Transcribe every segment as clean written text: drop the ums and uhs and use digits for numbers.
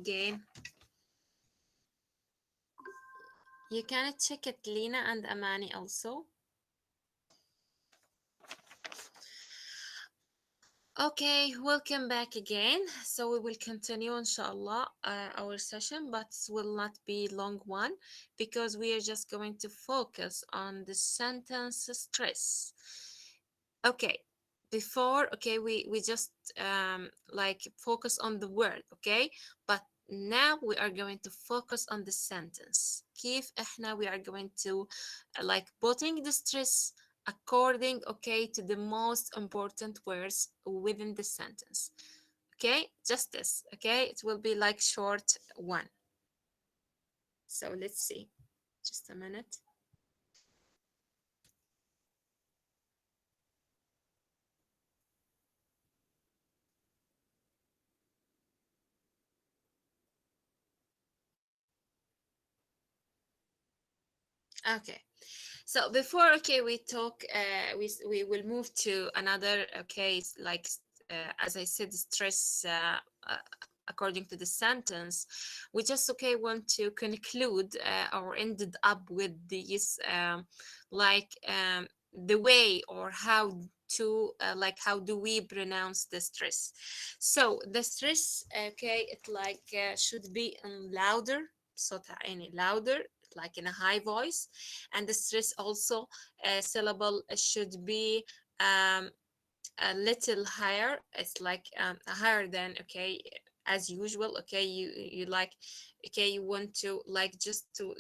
again. You can check it, Lina and Amani also. Okay, welcome back again. So we will continue, inshallah, our session, but it will not be long one because we are just going to focus on the sentence stress. Okay, before, okay, we just like focus on the word, okay, but now we are going to focus on the sentence. كيف احنا we are going to like putting the stress according, okay, to the most important words within the sentence. Okay, just this. Okay, it will be like short one. So let's see. Just a minute. Okay. So before, okay, we talk, we will move to another, okay, like as I said, stress according to the sentence. We just, okay, want to conclude or ended up with these like the way or how to like how do we pronounce the stress. So the stress, okay, it like should be in louder, صوت عالي, louder, like in a high voice, and the stress also syllable should be um, a little higher. It's like higher than, okay, as usual. Okay, you like, okay, you want to like just to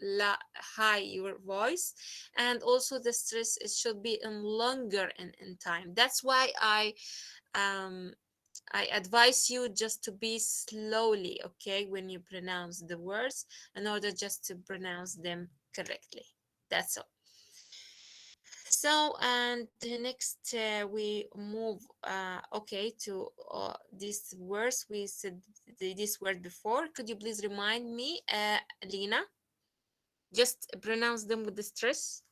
high your voice, and also the stress it should be in longer in time. That's why um I advise you just to be slowly, okay, when you pronounce the words, in order just to pronounce them correctly. That's all. So, and the next we move, okay, to these words. We said this word before. Could you please remind me, Lina? Just pronounce them with the stress.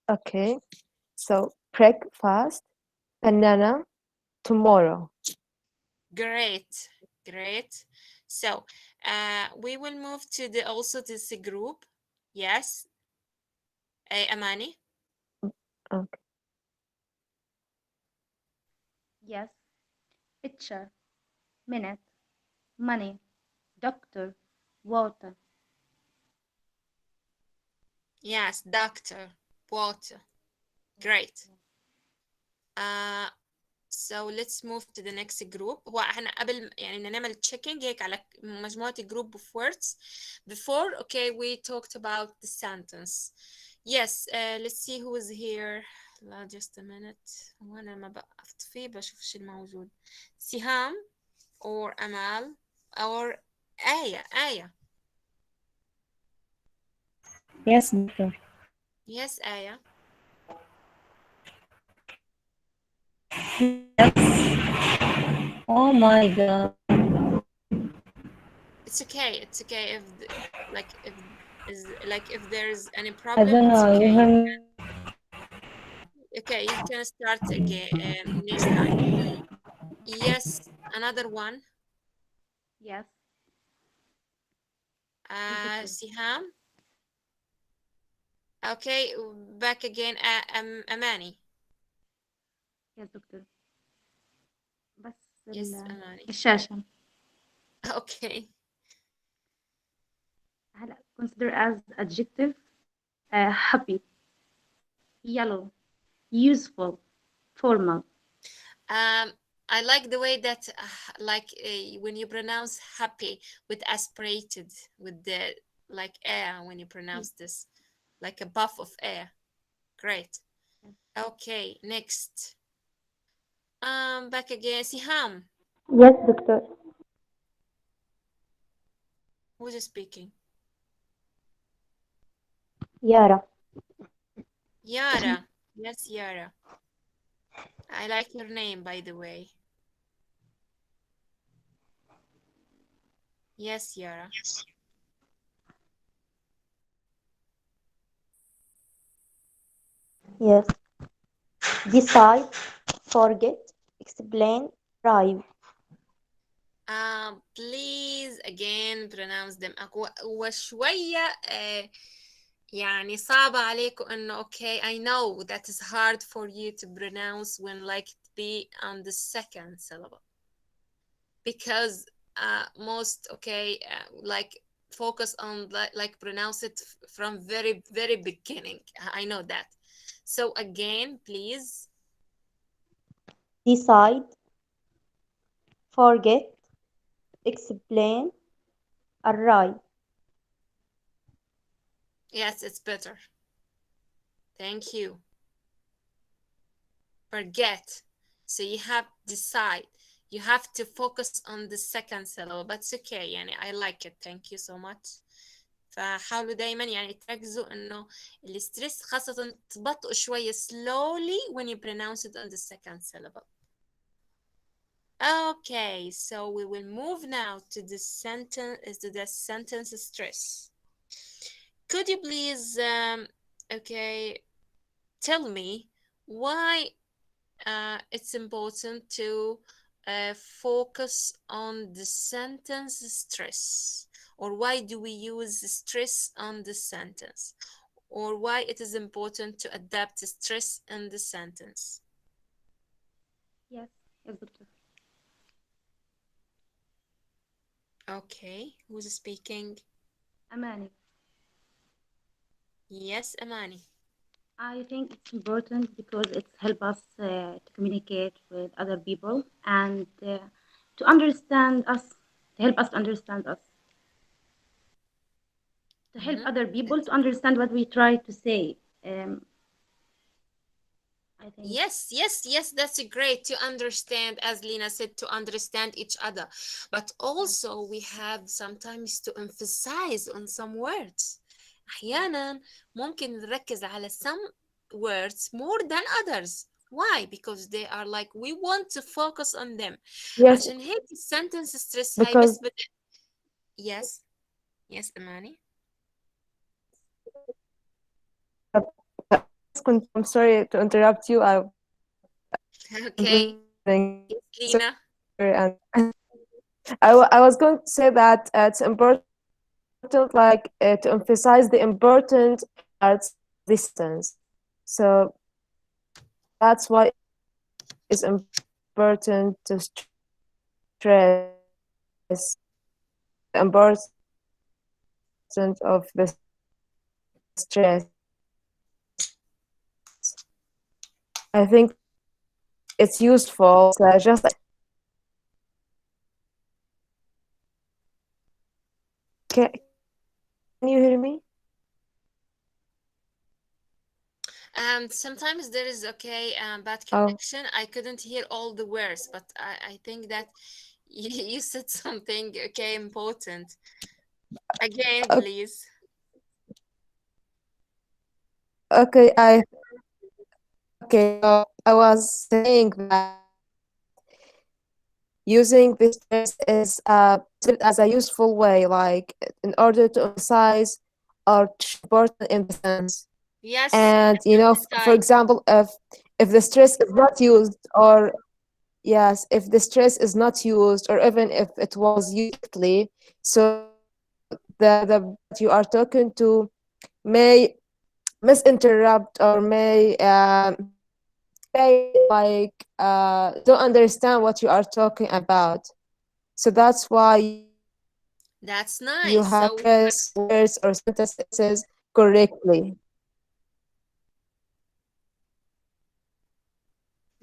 Okay. So breakfast, banana, tomorrow. Great, great. So, we will move to the also this group. Yes, Amani. Okay. Yes, picture, minute, money, doctor, water. Yes, doctor, water. Great. Uh, so let's move to the next group. هو احنا قبل يعني بدنا نعمل checking هيك على مجموعة group of words. Before, okay, we talked about the sentence. Yes, let's see who is here. لا just a minute. وانا ما بقفت فيه بشوف شو الموجود. سهام or Amal or آية. Yes, doctor. Yes, آية. Oh my God. It's okay. It's okay if like if there's any I problem, don't it's know. You okay. hear me? Okay, you can start again next time. Yes, another one. Yes, yes, doctor. Siham. Okay, back again. Amani. Yes, doctor. بس Yes, Amani. الشاشة. Okay. هلا consider as adjective happy, yellow, useful, formal. Um, I like the way that like when you pronounce happy with aspirated with the like air when you Yes, pronounce this, like a puff of air. Great. yes. Okay, next. Back again. Siham, Yes, doctor. who's speaking? Yara. Yara. Yes, Yara. I like your name, by the way. Yes, Yara. Yes. Decide, forget, explain, drive. again pronounce them. وشوية يعني صعبة عليكم إنه okay, I know that is hard for you to pronounce when like it be on the second syllable, because most like focus on like pronounce it from very very beginning. I know that. So again, please. decide, forget, explain, arrive. Yes, it's better. Thank you. Forget. So you have decide. You have to focus on the second syllable, but it's okay. يعني I like it. Thank you so much. فحاولوا دايما يعني تركزوا انه الستريس خاصة تبطئوا شوية slowly when you pronounce it on the second syllable. Okay, so we will move now to the sentence stress. Could you please tell me why it's important to focus on the sentence stress, or why do we use stress on the sentence, or why it is important to adapt stress in the sentence? Yes, yes, doctor. Okay, who's speaking? Amani. Yes, Amani. I think it's important because it helps us to communicate with other people and to understand us, to help us to understand us, to help other people to understand what we try to say. I think. Yes, that's great to understand, as Lina said, to understand each other. But also we have sometimes to emphasize on some words. أحيانا ممكن نركز على some words more than others. Why? Because they are like we want to focus on them. Yes, عشان هيك السنتنس ستريس هاي because بس yes Amani. I'm sorry to interrupt you. Okay, I'm Lina. and I was going to say that it's important, like to emphasize the important parts of this sentence. So that's why it's important to stress the importance of the stress. I think it's useful. Just can you hear me? Sometimes there is bad Oh, connection. I couldn't hear all the words, but I think that you said something important. Again, o- please. okay. I was saying that using this stress is as a useful way, like in order to emphasize or to important in the sense. Yes, And for emphasize. example, if the stress is not used, or yes, if the stress is not used, or even if it was used, so the you are talking to may misinterrupt, or may like don't understand what you are talking about. So that's why That's you nice. have So to express words or sentences correctly.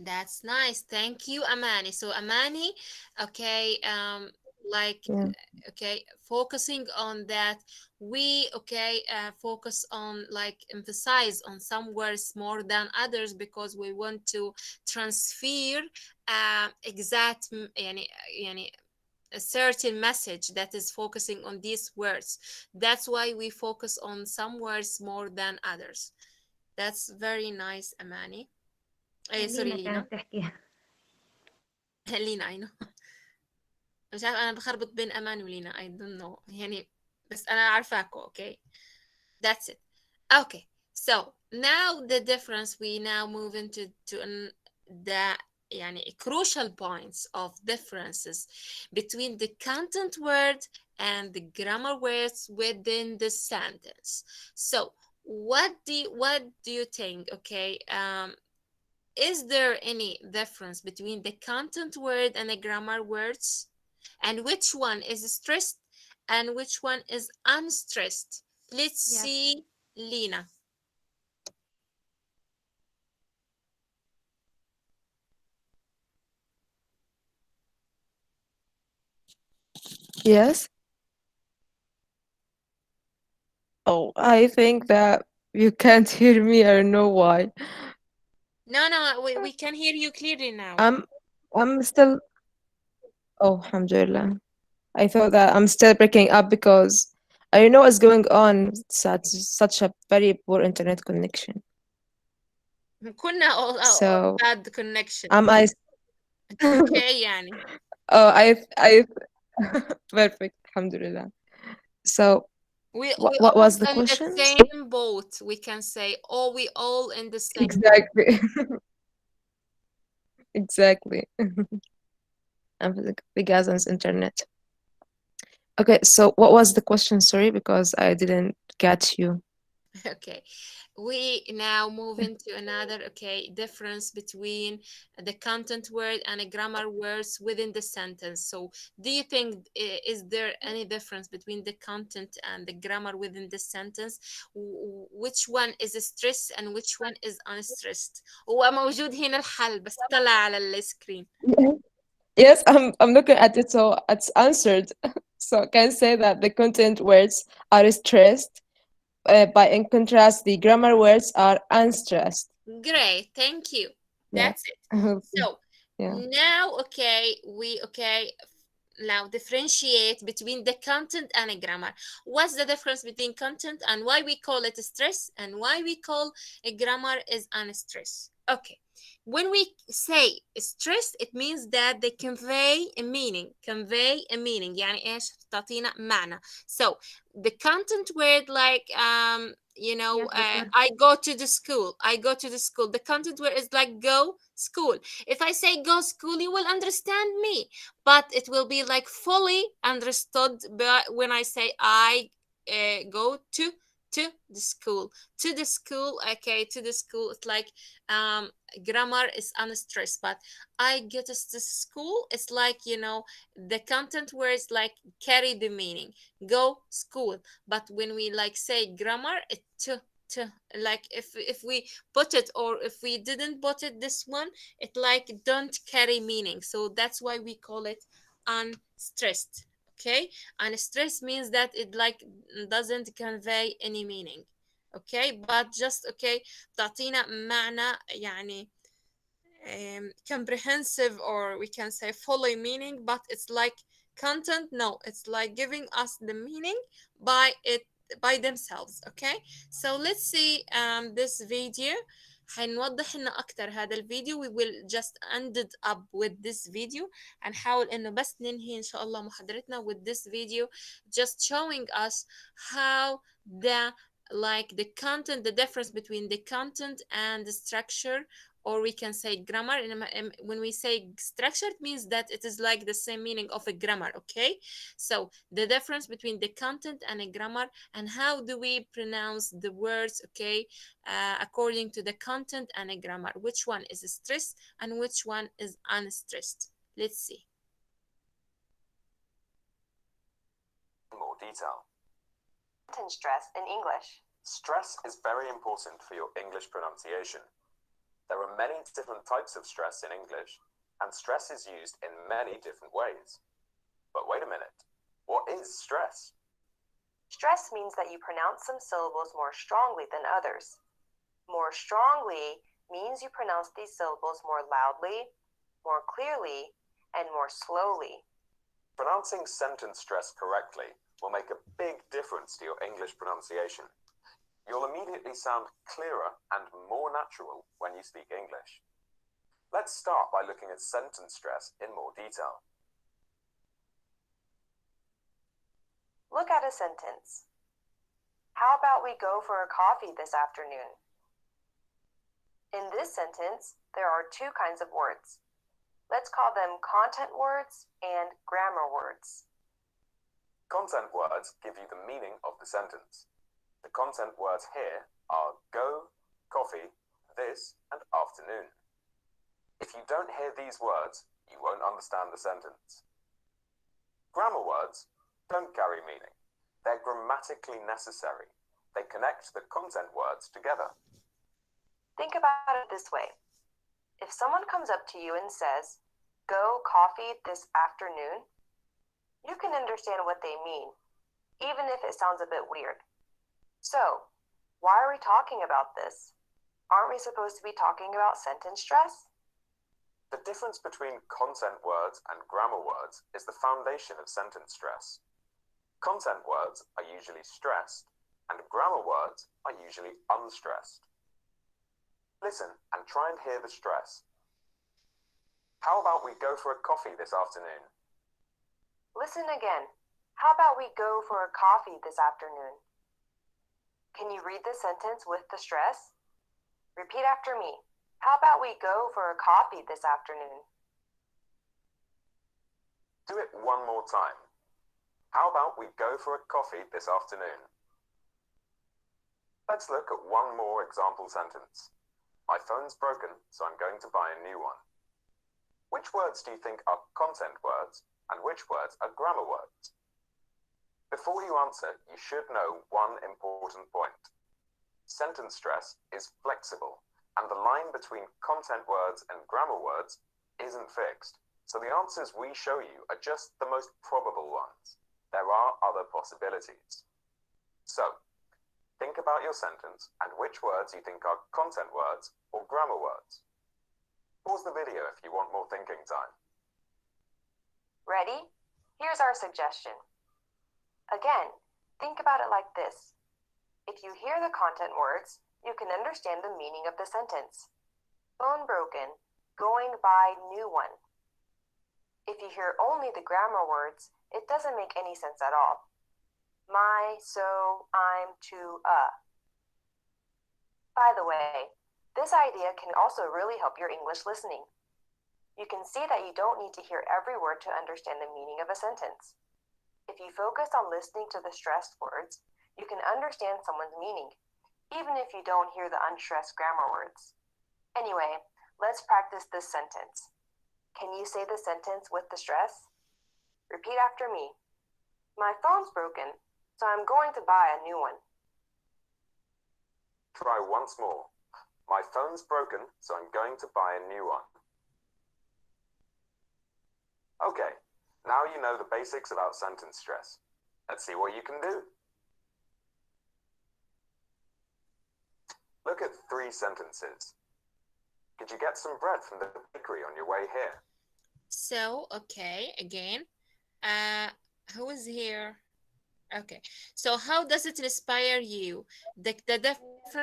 that's nice. Thank you, Amani. So Amani, like Yeah. focusing on that, we focus on like emphasize on some words more than others because we want to transfer exact يعني a certain message that is focusing on these words. That's why we focus on some words more than others. That's very nice, Amani. Sorry, لينا Lina. كانت تحكي. لينا I know. مش عارفة أنا بخربط بين أمان ولينا. I don't know يعني بس أنا عارفاكوا. Okay, that's it. Okay, so now the difference, we now move into the يعني crucial points of differences between the content word and the grammar words within the sentence. So what do you think? Okay, is there any difference between the content word and the grammar words? And which one is stressed and which one is unstressed? Let's Yes. see, Lena. Yes. Oh, I think that you can't hear me. I don't know why. No, we can hear you clearly now. I'm I'm still. Oh, alhamdulillah. I thought that I'm still breaking up because I don't know what's going on. Such a very poor internet connection. كنا all So bad connection. am I? It's okay يعني. Oh, I perfect. Alhamdulillah. So We what all was the in the questions? same boat. We can say, oh, we all in the same boat. Exactly. Exactly. I'm Gazan's internet. Okay, so what was the question? Sorry, because I didn't get you. Okay, we now move into another, okay, difference between the content word and the grammar words within the sentence. So do you think is there any difference between the content and the grammar within the sentence? Which one is stressed and which one is unstressed? هو موجود هنا الحل بس طلع على السكرين. Yes, I'm looking at it, so it's answered. So I can say that the content words are stressed, but in contrast, the grammar words are unstressed. Great, thank you. Yeah. That's it. So Yeah. now, okay, now differentiate between the content and a grammar. What's the difference between content and why we call it stress and why we call a grammar is unstress? Okay. When we say stress, it means that they convey a meaning. يعني ايش تعطينا معنى. So the content word like Yes, doctor. I go to the school. I go to the school. The content word is like go school. If I say go school, you will understand me, but it will be like fully understood when I say I go to the school. Okay, to the school. It's like grammar is unstressed, but I get to school. It's like the content words like carry the meaning. Go school, but when we like say grammar, it to like if we put it or if we didn't put it this one, it like don't carry meaning. So that's why we call it unstressed. Okay, unstressed means that it like doesn't convey any meaning. Okay, but just okay تعطينا معنى يعني comprehensive, or we can say fully meaning, but it's like content. No, it's like giving us the meaning by themselves. Okay, so let's see this video. حنوضح لنا أكتر هذا الفيديو. We will just end it up with this video. هنحاول إنه بس ننهي إن شاء الله محاضرتنا with this video, just showing us how the content, the difference between the content and the structure, or we can say grammar. And when we say structure, it means that it is like the same meaning of a grammar. Okay, so the difference between the content and a grammar, and how do we pronounce the words, okay, according to the content and a grammar, which one is stressed and which one is unstressed. Let's see. More detail. Content stress in English. Stress is very important for your English pronunciation. There are many different types of stress in English, and stress is used in many different ways. But wait a minute, what is stress? Stress means that you pronounce some syllables more strongly than others. More strongly means you pronounce these syllables more loudly, more clearly, and more slowly. Pronouncing sentence stress correctly will make a big difference to your English pronunciation. You'll immediately sound clearer and more natural when you speak English. Let's start by looking at sentence stress in more detail. Look at a sentence. How about we go for a coffee this afternoon? In this sentence, there are two kinds of words. Let's call them content words and grammar words. Content words give you the meaning of the sentence. The content words here are go, coffee, this, and afternoon. If you don't hear these words, you won't understand the sentence. Grammar words don't carry meaning. They're grammatically necessary. They connect the content words together. Think about it this way. If someone comes up to you and says, go coffee this afternoon, you can understand what they mean, even if it sounds a bit weird. So, why are we talking about this? Aren't we supposed to be talking about sentence stress? The difference between content words and grammar words is the foundation of sentence stress. Content words are usually stressed, and grammar words are usually unstressed. Listen and try and hear the stress. How about we go for a coffee this afternoon? Listen again. How about we go for a coffee this afternoon? Can you read the sentence with the stress? Repeat after me. How about we go for a coffee this afternoon? Do it one more time. How about we go for a coffee this afternoon? Let's look at one more example sentence. My phone's broken, so I'm going to buy a new one. Which words do you think are content words and which words are grammar words? Before you answer, you should know one important point. Sentence stress is flexible, and the line between content words and grammar words isn't fixed, so the answers we show you are just the most probable ones. There are other possibilities. So, think about your sentence and which words you think are content words or grammar words. Pause the video if you want more thinking time. Ready? Here's our suggestion. Again, think about it like this. If you hear the content words, you can understand the meaning of the sentence. Phone broken, going buy new one. If you hear only the grammar words, it doesn't make any sense at all. My, so, I'm, to, By the way, this idea can also really help your English listening. You can see that you don't need to hear every word to understand the meaning of a sentence. If you focus on listening to the stressed words, you can understand someone's meaning, even if you don't hear the unstressed grammar words. Anyway, let's practice this sentence. Can you say the sentence with the stress? Repeat after me. My phone's broken, so I'm going to buy a new one. Try once more. My phone's broken, so I'm going to buy a new one. Okay, now you know the basics about sentence stress. Let's see what you can do. Look at 3 sentences. Could you get some bread from the bakery on your way here? So, okay, again, who is here? Okay, so how does it inspire you? The difference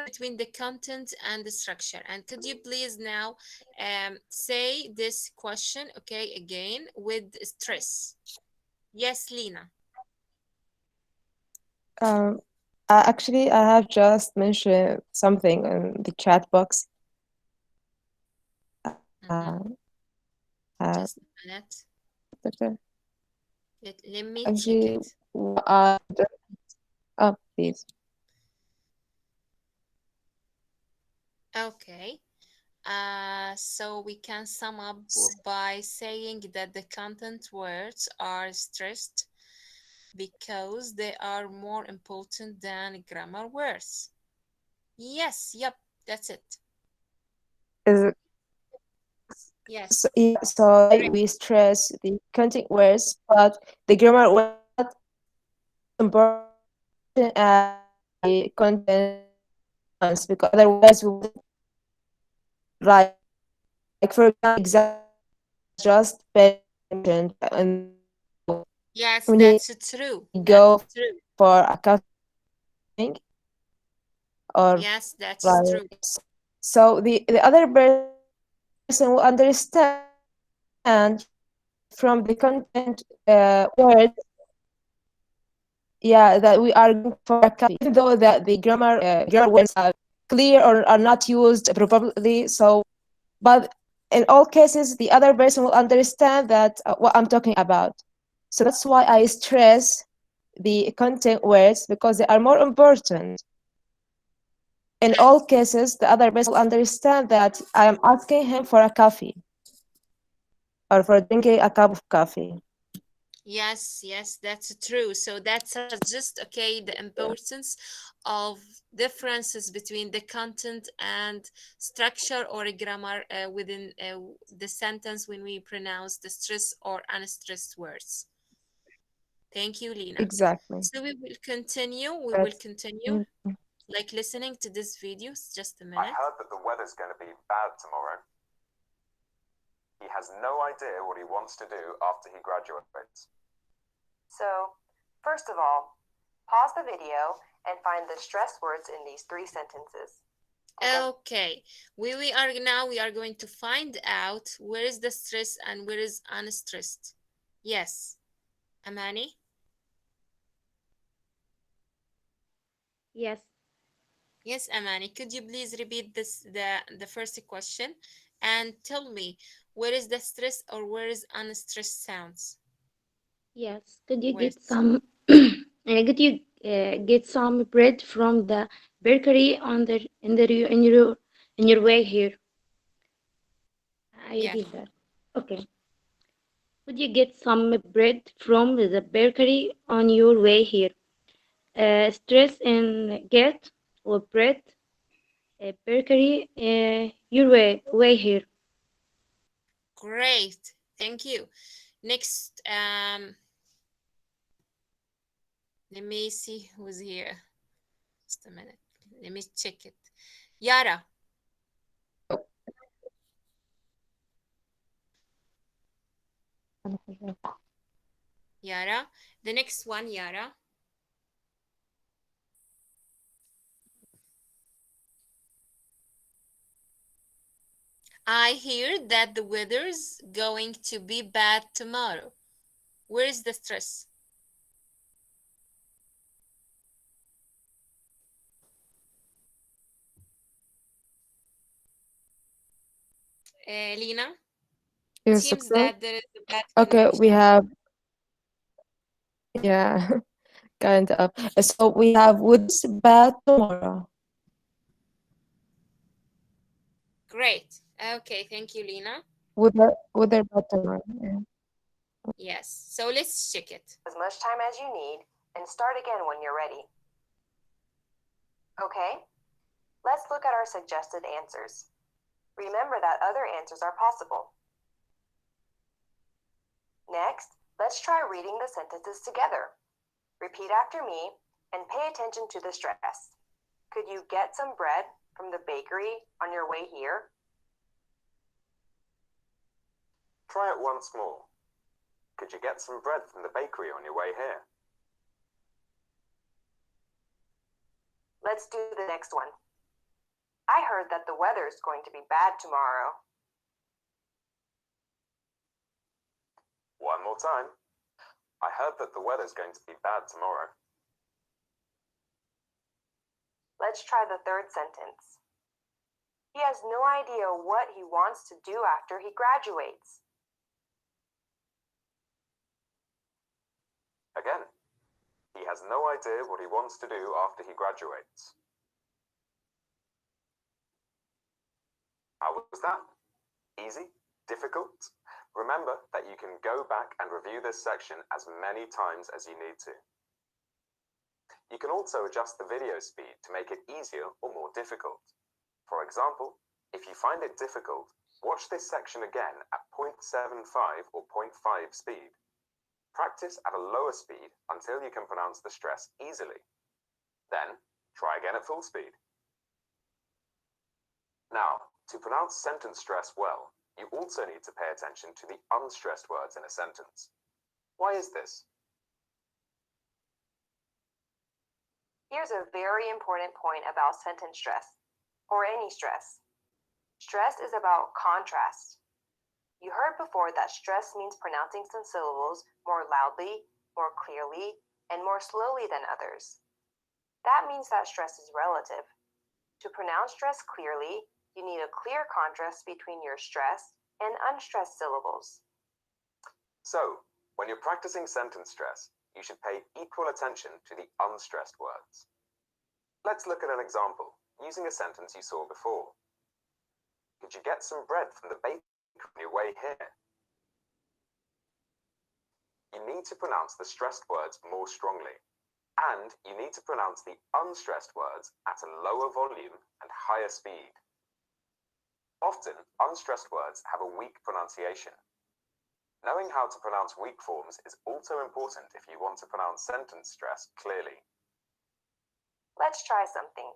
between the content and the structure. And could you please now say this question, okay, again with stress? Yes, Lena. Actually, I have just mentioned something in the chat box. Just a minute. Doctor, Let me actually, check it. Please. Okay. So we can sum up by saying that the content words are stressed because they are more important than grammar words. Yes, yep, that's it. Is it? Yes. So, yeah, so like we stress the content words, but the grammar words important the content ones, because otherwise we would like for example just pay attention and Yes, when that's you true. go That's true. for accounting or Yes, that's like true. so the other person will understand from the content words, yeah, that we are going for accounting, even though that the grammar words are clear or are not used probably. So, but in all cases, the other person will understand that what I'm talking about. So that's why I stress the content words because they are more important. In all cases, the other person will understand that I am asking him for a coffee or for drinking a cup of coffee. Yes, yes, that's true. So that's just okay, the importance of differences between the content and structure or grammar within the sentence when we pronounce the stress or unstressed words. Thank you, Lina. Exactly. So we will continue. That's Like listening to this video. Just a I minute. heard that the weather's going to be bad tomorrow. He has no idea what he wants to do after he graduates. So, first of all, pause the video and find the stress words in these 3 sentences. Okay, we are going to find out where is the stress and where is unstressed. Yes, Amani. Yes. Yes, Amani. Could you please repeat the first question and tell me where is the stress or where is unstressed sounds? Yes. Could you Where's get some get some bread from the bakery on the in your way here? I Yeah. repeat that. Okay. Could you get some bread from the bakery on your way here? Stress in get or bread bakery your way here. Great. Thank you. Next, let me see who's here. Just a minute. Let me check it. Yara. Yara. The next one, Yara. I hear that the weather's going to be bad tomorrow. Where is the stress? Lina, yes, seems doctor. that there is a bad Okay, we connection. have, yeah, kind of. So we have what's bad tomorrow. Great. Okay, thank you, Lina. Weather bad tomorrow. Yeah. Yes, so let's check it. As much time as you need and start again when you're ready. Okay, let's look at our suggested answers. Remember that other answers are possible. Next, let's try reading the sentences together. Repeat after me and pay attention to the stress. Could you get some bread from the bakery on your way here? Try it once more. Could you get some bread from the bakery on your way here? Let's do the next one. I heard that the weather's going to be bad tomorrow. One more time. I heard that the weather's going to be bad tomorrow. Let's try the third sentence. He has no idea what he wants to do after he graduates. Again, he has no idea what he wants to do after he graduates. How was that? Easy? Difficult? Remember that you can go back and review this section as many times as you need to. You can also adjust the video speed to make it easier or more difficult. For example, if you find it difficult, watch this section again at 0.75 or 0.5 speed. Practice at a lower speed until you can pronounce the stress easily. Then, try again at full speed. Now, to pronounce sentence stress well, you also need to pay attention to the unstressed words in a sentence. Why is this? Here's a very important point about sentence stress, or any stress. Stress is about contrast. You heard before that stress means pronouncing some syllables more loudly, more clearly, and more slowly than others. That means that stress is relative. To pronounce stress clearly, you need a clear contrast between your stress and unstressed syllables. So, when you're practicing sentence stress, you should pay equal attention to the unstressed words. Let's look at an example using a sentence you saw before. Could you get some bread from the bakery on your way here? You need to pronounce the stressed words more strongly, and you need to pronounce the unstressed words at a lower volume and higher speed. Often, unstressed words have a weak pronunciation. Knowing how to pronounce weak forms is also important if you want to pronounce sentence stress clearly. Let's try something.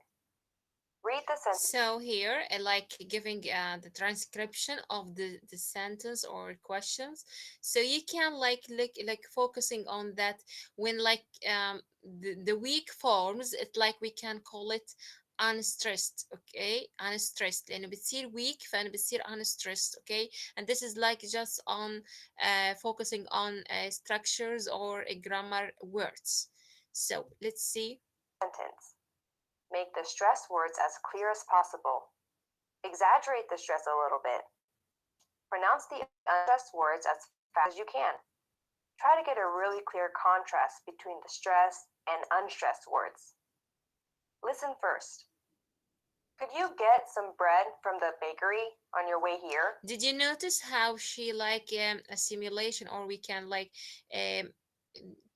Read the sentence. So here, like giving the transcription of the sentence or questions, so you can like focusing on that when like the weak forms, it like we can call it unstressed. Okay, unstressed لأنه بتصير weak فأنا بتصير unstressed. Okay, and this is like just on focusing on structures or grammar words. So let's see. Sentence. Make the stress words as clear as possible. Exaggerate the stress a little bit. Pronounce the unstressed words as fast as you can. Try to get a really clear contrast between the stressed and unstressed words. Listen first. Could you get some bread from the bakery on your way here? Did you notice how she like a simulation, or we can like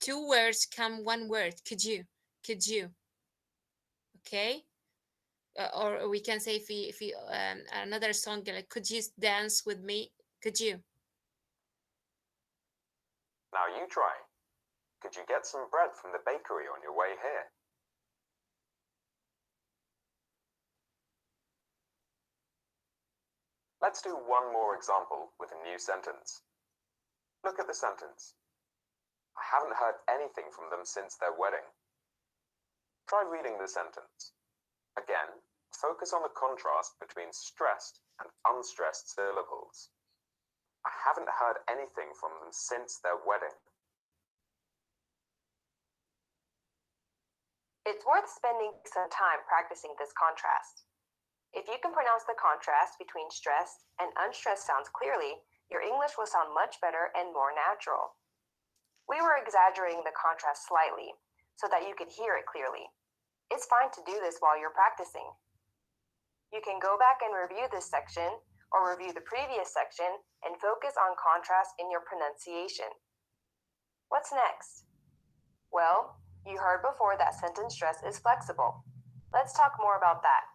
two words come one word? Could you? Okay, or we can say if we another song like could you dance with me? Could you? Now you try. Could you get some bread from the bakery on your way here? Let's do one more example with a new sentence. Look at the sentence. I haven't heard anything from them since their wedding. Try reading the sentence. Again, focus on the contrast between stressed and unstressed syllables. I haven't heard anything from them since their wedding. It's worth spending some time practicing this contrast. If you can pronounce the contrast between stressed and unstressed sounds clearly, your English will sound much better and more natural. We were exaggerating the contrast slightly so that you could hear it clearly. It's fine to do this while you're practicing. You can go back and review this section or review the previous section and focus on contrast in your pronunciation. What's next? Well, you heard before that sentence stress is flexible. Let's talk more about that.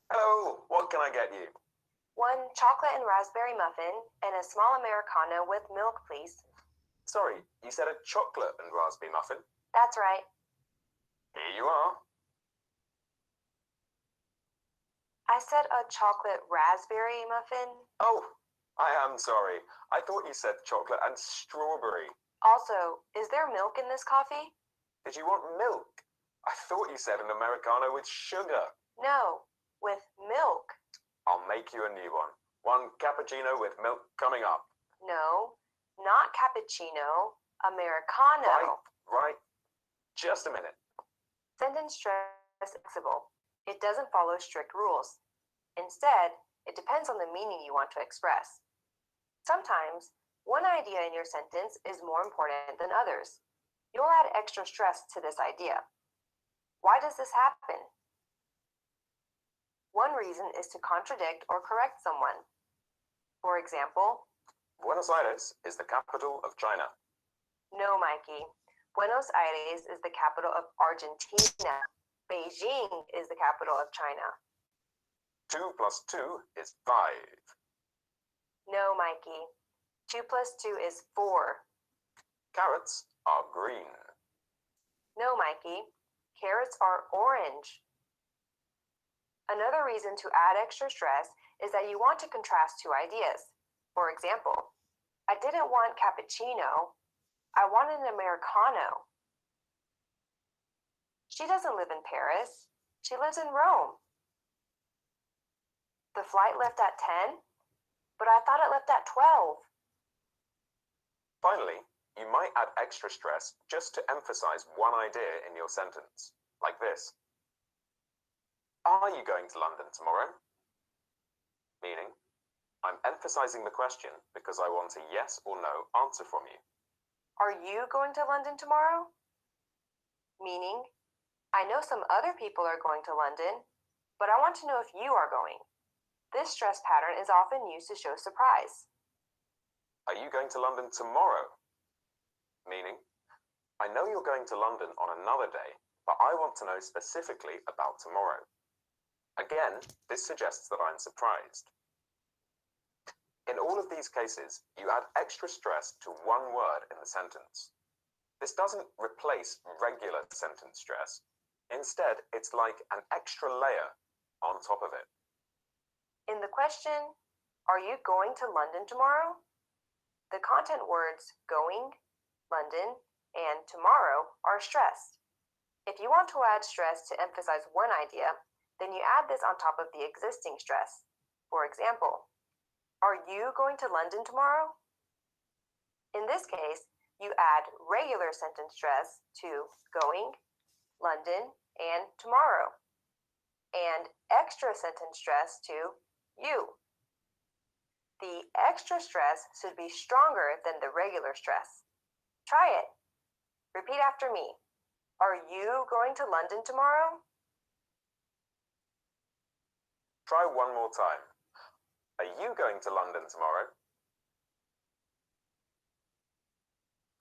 Hello, what can I get you? One chocolate and raspberry muffin and a small Americano with milk, please. Sorry, you said a chocolate and raspberry muffin? That's right. Here you are. I said a chocolate raspberry muffin. Oh, I am sorry. I thought you said chocolate and strawberry. Also, is there milk in this coffee? Did you want milk? I thought you said an Americano with sugar. No, with milk. I'll make you a new one. One cappuccino with milk coming up. No, not cappuccino, Americano. Right. Just a minute. Sentence stress is flexible. It doesn't follow strict rules. Instead, it depends on the meaning you want to express. Sometimes, one idea in your sentence is more important than others. You'll add extra stress to this idea. Why does this happen? One reason is to contradict or correct someone. For example, Buenos Aires is the capital of China. no, Mikey. Buenos Aires is the capital of Argentina. Beijing is the capital of China. 2 plus 2 is 5. No, Mikey. 2 plus 2 is 4. Carrots are green. No, Mikey. Carrots are orange. Another reason to add extra stress is that you want to contrast two ideas. For example, I didn't want cappuccino. I wanted an Americano. She doesn't live in Paris. She lives in Rome. The flight left at 10, but I thought it left at 12. Finally, you might add extra stress just to emphasize one idea in your sentence, like this. Are you going to London tomorrow? meaning I'm emphasizing the question because I want a yes or no answer from you. Are you going to London tomorrow? Meaning, I know some other people are going to London, but I want to know if you are going. This stress pattern is often used to show surprise. Are you going to London tomorrow? Meaning, I know you're going to London on another day, but I want to know specifically about tomorrow. Again, this suggests that I'm surprised. In all of these cases, you add extra stress to one word in the sentence. This doesn't replace regular sentence stress. Instead, it's like an extra layer on top of it. In the question, are you going to London tomorrow? The content words going, London, and tomorrow are stressed. If you want to add stress to emphasize one idea, then you add this on top of the existing stress. For example, are you going to London tomorrow? In this case, you add regular sentence stress to going, London, and tomorrow, and extra sentence stress to you. The extra stress should be stronger than the regular stress. Try it. Repeat after me. Are you going to London tomorrow? Try one more time. Are you going to London tomorrow?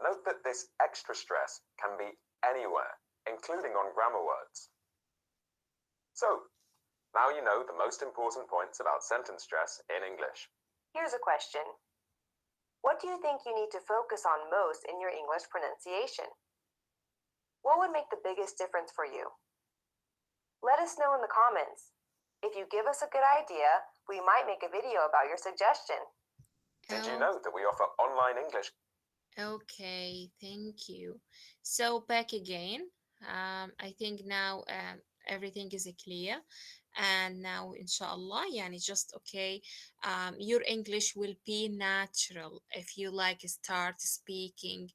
Note that this extra stress can be anywhere, including on grammar words. So, now you know the most important points about sentence stress in English. Here's a question. What do you think you need to focus on most in your English pronunciation? What would make the biggest difference for you? Let us know in the comments. If you give us a good idea, we might make a video about your suggestion. Did you know that we offer online English? Okay, thank you. So back again. I think now everything is clear. And now, inshallah, yani just okay. Your English will be natural if you like start speaking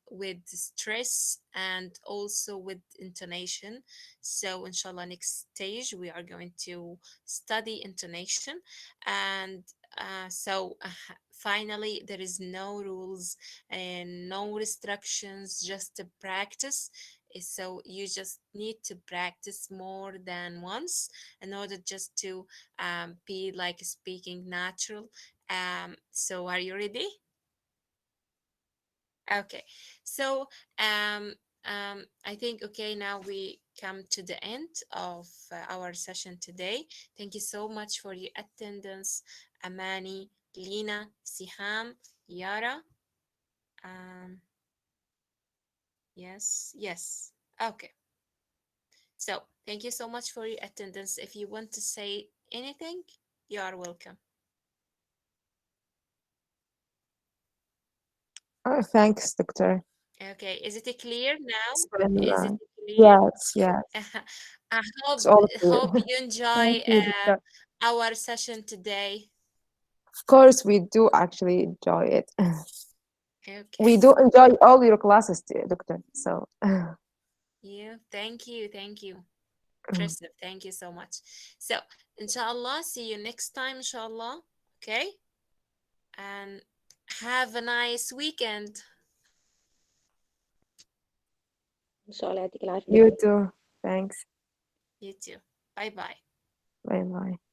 with stress and also with intonation. So, inshallah, next stage we are going to study intonation, and finally, there is no rules and no restrictions, just to practice. So you just need to practice more than once in order just to be like speaking natural. So are you ready? Okay. So I think okay, now we come to the end of our session today. Thank you so much for your attendance, Amani, Lina, Siham, Yara. Yes. Okay. So thank you so much for your attendance. If you want to say anything, you are welcome. Oh, thanks, Doctor. Okay. Is it clear now? It's been, Is it clear? yes. I It's all clear. hope you enjoy Thank you, Doctor. our session today. Of course, we do actually enjoy it. Okay. We do enjoy all your classes, Doctor. So, Yeah, thank you. Tristan, thank you so much. So, inshallah, see you next time, inshallah. Okay. And have a nice weekend. إن شاء الله يعطيك العافية. you too. Thanks. You too. Bye bye. Bye bye.